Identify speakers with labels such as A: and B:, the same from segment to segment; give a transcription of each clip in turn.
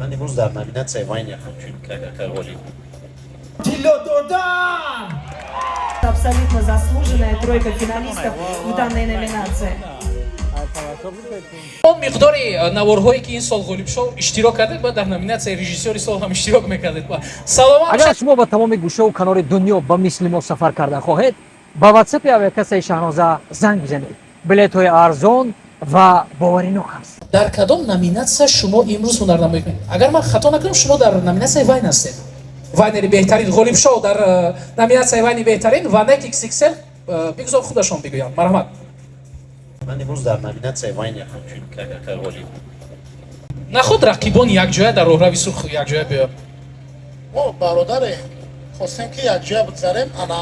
A: من امروز در номинации «Ваня» همچون роли.
B: Абсолютно заслуженная тройка финалистов в данной номинации.
C: он миқдори наворҳое ки ин сол ғолиб шуд иштирок кардед ба дар номинатсияи режиссёри сол ҳам иштирок мекардед. Саломат
D: агар шумо ба тамоми гӯшаву канори дунё ба мисли мо сафар карда хоҳед ба ватсапи авиакассаи Шаҳноза занг бизанед. билетҳои арзон ва боваринок аст.
C: дар кадом номинатсия шумо имрӯз ҳунарнамоӣ мекунед? агар ман хато накунам шумо дар номинатсияи вайн ҳастед. вайнери беҳтарин ғолиб шуд дар номинатсияи вайни беҳтарин ванек XXL бигзор худашон бигӯянд. марҳамат.
A: من امروز در номинации «Ваня» همچون роли.
C: наход рақибон якҷоя дар роҳрави сурх якҷоя биёд.
E: мо бародаре хостем ки якҷоя бигзарем. ана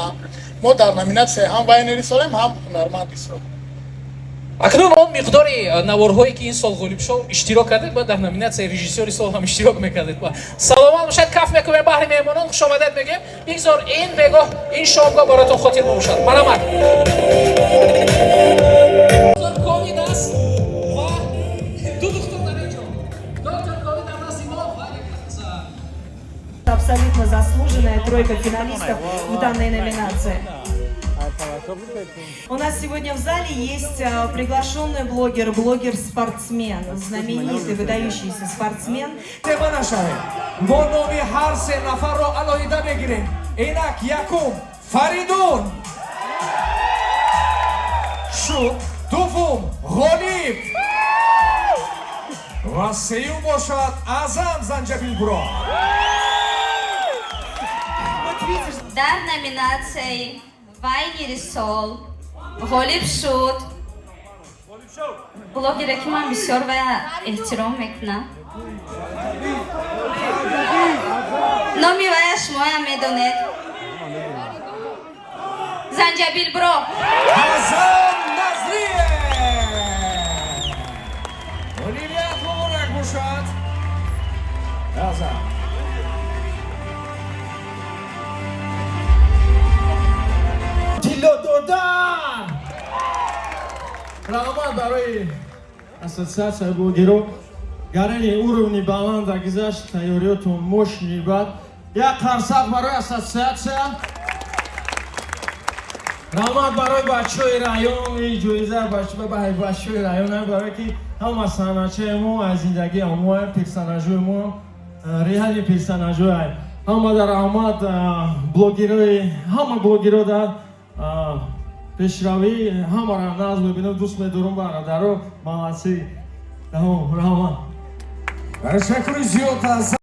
E: мо дар номинатсия ҳам вайнери солем ҳам ҳунарманди сол.
C: акнун он миқдори наворҳое ки ин сол ғолиб шуд иштирок кардед ба дар номинатсияи режиссёри сол ҳам иштирок мекардед. саломат бошед, каф мекунем баҳри меҳмонон, хушомадед мегем. бигзор ин бегоҳ ин шомгоҳ баротон хотир бошад. марҳамат. ковид аст ва ду духтур дар инҷо. доктор ковид дар дасти мо ва
B: Абсолютно заслуженная тройка финалистов в данной номинации. У нас сегодня в зале есть приглашенный блогер-спортсмен, знаменитый, выдающийся спортсмен.
F: мо номи ҳар се нафарро алоҳида мегирем. инак якум Фаридун шуд, дуввум Ғолиб ва сеюм бошад Азам Занҷабилбуро.
G: дар номинацияи вайнери сол ғолиб шуд блогере ки ман бисёр ва эҳтиром мекунам. номи вая шумоям медонед. Занҷабилбуро.
F: Азам Назриев. Оливият муборак бошад. Азам.
H: рағбат барои ассотсиатсияи блогерҳо гарани уровни баланд ва гузашт тайёриётон мощный бад як қарсақ барои ассотсиатсия. рағбат барои бачаҳои раён ҷоиза бачаҳои раён барое ки ҳама санъатчаи мо аз зиндагии мо персонажҳои мо реали персонажҳои ҳама дар раҳмат блогерҳои ҳама блогерҳо дар пешравӣ ҳамаро наз мебинам. дӯст медорам бародаро. молодци. раҳмат.
F: ташаккури зиёд аз